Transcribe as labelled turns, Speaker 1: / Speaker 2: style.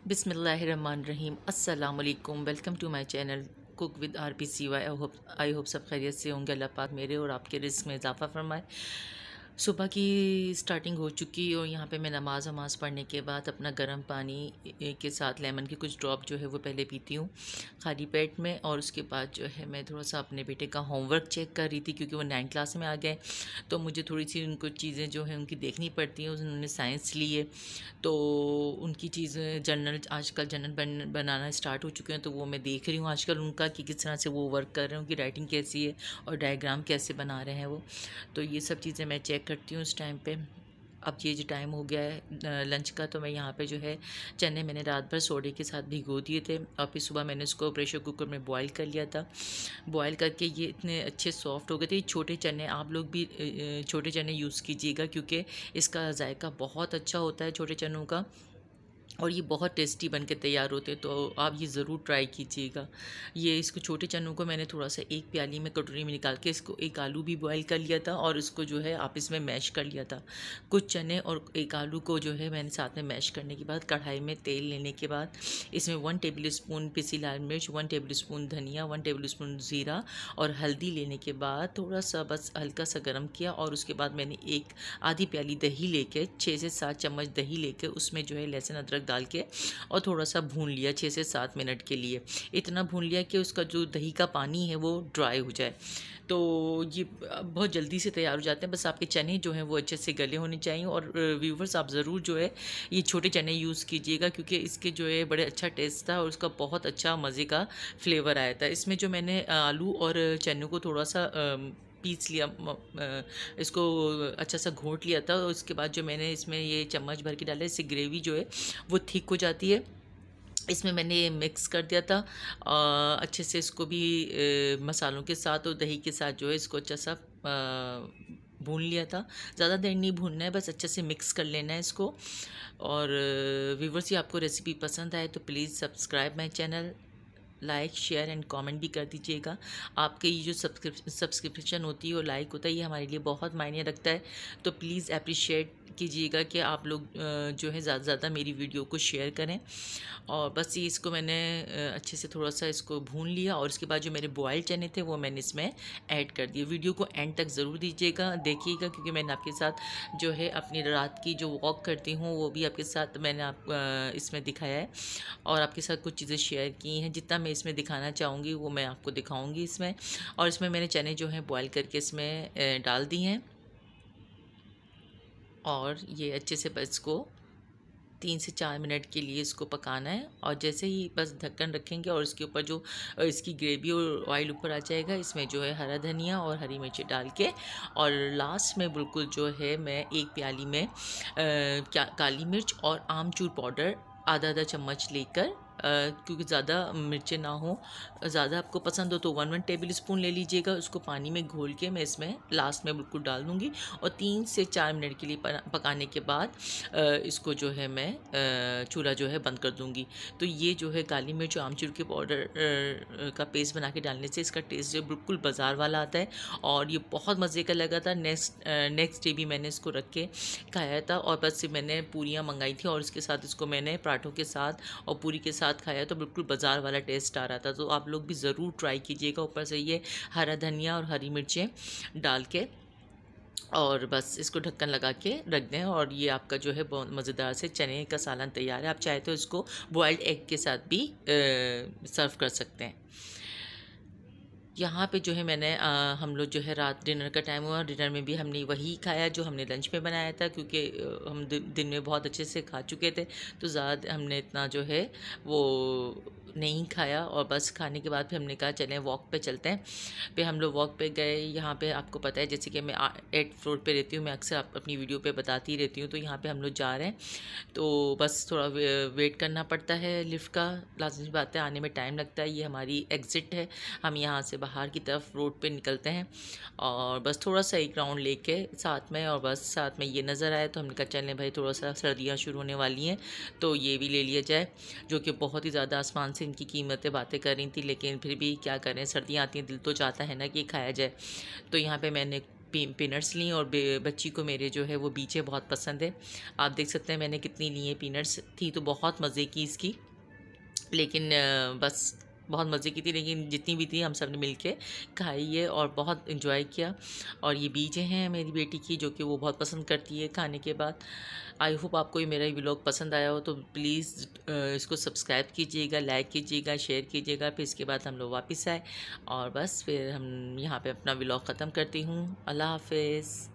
Speaker 1: बिस्मिल्लाहिर्रहमानिर्रहीम। अस्सलाम वालेकुम। Welcome to my channel cook with RPCY। I hope सब खैरियत से होंगे। अल्लाह पाक मेरे और आपके रिस्क में इजाफ़ा फरमाए। सुबह की स्टार्टिंग हो चुकी और यहाँ पे मैं नमाज़ वमाज़ पढ़ने के बाद अपना गर्म पानी के साथ लेमन के कुछ ड्रॉप जो है वो पहले पीती हूँ खाली पेट में। और उसके बाद जो है मैं थोड़ा सा अपने बेटे का होमवर्क चेक कर रही थी क्योंकि वो 9th क्लास में आ गए, तो मुझे थोड़ी सी उनको चीज़ें जो हैं उनकी देखनी पड़ती हैं। उन्होंने साइंस ली है तो उनकी चीज़ें जर्नल आजकल जर्नल बनाना स्टार्ट हो चुके हैं, तो वो मैं देख रही हूँ आजकल उनका कि किस तरह से वो वर्क कर रहे हैं, उनकी राइटिंग कैसी है और डायग्राम कैसे बना रहे हैं वो। तो ये सब चीज़ें मैं चेक करती हूँ उस टाइम पे। अब ये जो टाइम हो गया है लंच का, तो मैं यहाँ पे जो है चने मैंने रात भर सोडे के साथ भिगो दिए थे और फिर सुबह मैंने इसको प्रेशर कुकर में बॉईल कर लिया था। बॉईल करके ये इतने अच्छे सॉफ्ट हो गए थे। छोटे चने आप लोग भी छोटे चने यूज़ कीजिएगा क्योंकि इसका जायका बहुत अच्छा होता है छोटे चनों का, और ये बहुत टेस्टी बन के तैयार होते हैं। तो आप ये ज़रूर ट्राई कीजिएगा। ये इसको छोटे चनों को मैंने थोड़ा सा एक प्याली में कटोरी में निकाल के इसको एक आलू भी बॉईल कर लिया था और इसको जो है आप इसमें मैश कर लिया था। कुछ चने और एक आलू को जो है मैंने साथ में मैश करने के बाद कढ़ाई में तेल लेने के बाद इसमें 1 टेबल स्पून पिसी लाल मिर्च, 1 टेबल स्पून धनिया, 1 टेबल स्पून ज़ीरा और हल्दी लेने के बाद थोड़ा सा बस हल्का सा गर्म किया। और उसके बाद मैंने एक आधी प्याली दही लेके 6 से 7 चम्मच दही लेके उसमें जो है लहसुन अदरक डाल के और थोड़ा सा भून लिया 6 से 7 मिनट के लिए। इतना भून लिया कि उसका जो दही का पानी है वो ड्राई हो जाए। तो ये बहुत जल्दी से तैयार हो जाते हैं। बस आपके चने जो हैं वो अच्छे से गले होने चाहिए। और व्यूवर्स आप ज़रूर जो है ये छोटे चने यूज़ कीजिएगा क्योंकि इसके जो है बड़े अच्छा टेस्ट था और उसका बहुत अच्छा मज़े का फ्लेवर आया था। इसमें जो मैंने आलू और चने को थोड़ा सा पीस लिया, इसको अच्छा सा घोट लिया था। उसके बाद जो मैंने इसमें ये चम्मच भर के डाला, इससे ग्रेवी जो है वो थिक हो जाती है। इसमें मैंने मिक्स कर दिया था अच्छे से इसको भी मसालों के साथ और दही के साथ जो है इसको अच्छा सा भून लिया था। ज़्यादा देर नहीं भूनना है, बस अच्छे से मिक्स कर लेना है इसको। और व्यूवर्स ये आपको रेसिपी पसंद आए तो please subscribe my channel, like share and comment भी कर दीजिएगा। आपके ये जो सब्सक्रिप्शन होती है और लाइक होता है ये हमारे लिए बहुत मायने रखता है। तो प्लीज़ अप्रिशिएट कीजिएगा कि आप लोग जो है ज़्यादा से ज़्यादा मेरी वीडियो को शेयर करें। और बस ये इसको मैंने अच्छे से थोड़ा सा इसको भून लिया और उसके बाद जो मेरे बॉयल्ड चने थे वो मैंने इसमें ऐड कर दिए। वीडियो को एंड तक ज़रूर देखिएगा क्योंकि मैंने आपके साथ जो है अपनी रात की जो वॉक करती हूँ वो भी आपके साथ मैंने इसमें दिखाया है और आपके साथ कुछ चीज़ें शेयर की हैं। जितना मैं इसमें दिखाना चाहूँगी वो मैं आपको दिखाऊँगी इसमें। और इसमें मैंने चने जो हैं बॉयल करके इसमें डाल दिए हैं और ये अच्छे से बस इसको 3 से 4 मिनट के लिए इसको पकाना है। और जैसे ही बस ढक्कन रखेंगे और इसके ऊपर जो इसकी ग्रेवी और ऑयल ऊपर आ जाएगा, इसमें जो है हरा धनिया और हरी मिर्ची डाल के और लास्ट में बिल्कुल जो है मैं एक प्याली में काली मिर्च और आमचूर पाउडर आधा चम्मच लेकर, क्योंकि ज़्यादा मिर्चें ना हो, ज़्यादा आपको पसंद हो तो 1 टेबल स्पून ले लीजिएगा। उसको पानी में घोल के मैं इसमें लास्ट में बिल्कुल डाल दूँगी और 3 से 4 मिनट के लिए पकाने के बाद इसको जो है मैं चूल्हा जो है बंद कर दूँगी। तो ये जो है काली मिर्च और आमचूर के पाउडर का पेस्ट बना के डालने से इसका टेस्ट जो बिल्कुल बाज़ार वाला आता है और ये बहुत मज़े का लगा था। नेक्स्ट डे भी मैंने इसको रख के खाया था और बस मैंने पूरियाँ मंगाई थी और उसके साथ इसको मैंने पराठों के साथ और पूरी के साथ खाया तो बिल्कुल बाज़ार वाला टेस्ट आ रहा था। तो आप लोग भी ज़रूर ट्राई कीजिएगा। ऊपर से ये हरा धनिया और हरी मिर्चें डाल के और बस इसको ढक्कन लगा के रख दें और ये आपका जो है बहुत मज़ेदार से चने का सालन तैयार है। आप चाहे तो इसको बॉयल्ड एग के साथ भी सर्व कर सकते हैं। यहाँ पे जो है मैंने हम लोग जो है रात डिनर का टाइम हुआ, डिनर में भी हमने वही खाया जो हमने लंच में बनाया था क्योंकि हम दिन में बहुत अच्छे से खा चुके थे तो ज़्यादा हमने इतना जो है वो नहीं खाया। और बस खाने के बाद फिर हमने कहा चलें वॉक पे चलते हैं। फिर हम लोग वॉक पे गए। यहाँ पे आपको पता है जैसे कि मैं 8th फ्लोर पे रहती हूँ, मैं अक्सर अपनी वीडियो पे बताती रहती हूँ। तो यहाँ पे हम लोग जा रहे हैं तो बस थोड़ा वेट करना पड़ता है लिफ्ट का, लाजमी बात है, आने में टाइम लगता है। ये हमारी एग्ज़िट है, हम यहाँ से बाहर की तरफ रोड पे निकलते हैं और बस थोड़ा सा एक राउंड लेके साथ में और बस साथ में ये नज़र आया तो हमने कहा चलें भाई थोड़ा सा सर्दियाँ शुरू होने वाली हैं तो ये भी ले लिया जाए, जो कि बहुत ही ज़्यादा आसमान से इनकी कीमतें बातें कर रही थी। लेकिन फिर भी क्या करें, सर्दियाँ आती हैं दिल तो चाहता है ना कि खाया जाए। तो यहाँ पे मैंने पीनट्स ली और बच्ची को मेरे जो है वो बीचे बहुत पसंद है। आप देख सकते हैं मैंने कितनी ली है। पीनट्स थी तो बहुत मज़े की इसकी, लेकिन बस बहुत मज़े की थी, लेकिन जितनी भी थी हम सब ने मिल के खाई है और बहुत इन्जॉय किया। और ये बीजें हैं मेरी बेटी की जो कि वो बहुत पसंद करती है खाने के बाद। आई होप आपको ये मेरा व्लॉग पसंद आया हो, तो प्लीज़ इसको सब्सक्राइब कीजिएगा, लाइक कीजिएगा, शेयर कीजिएगा। फिर इसके बाद हम लोग वापस आए और बस फिर हम यहाँ पे अपना व्लॉग ख़त्म करती हूँ। अल्लाह हाफिज़।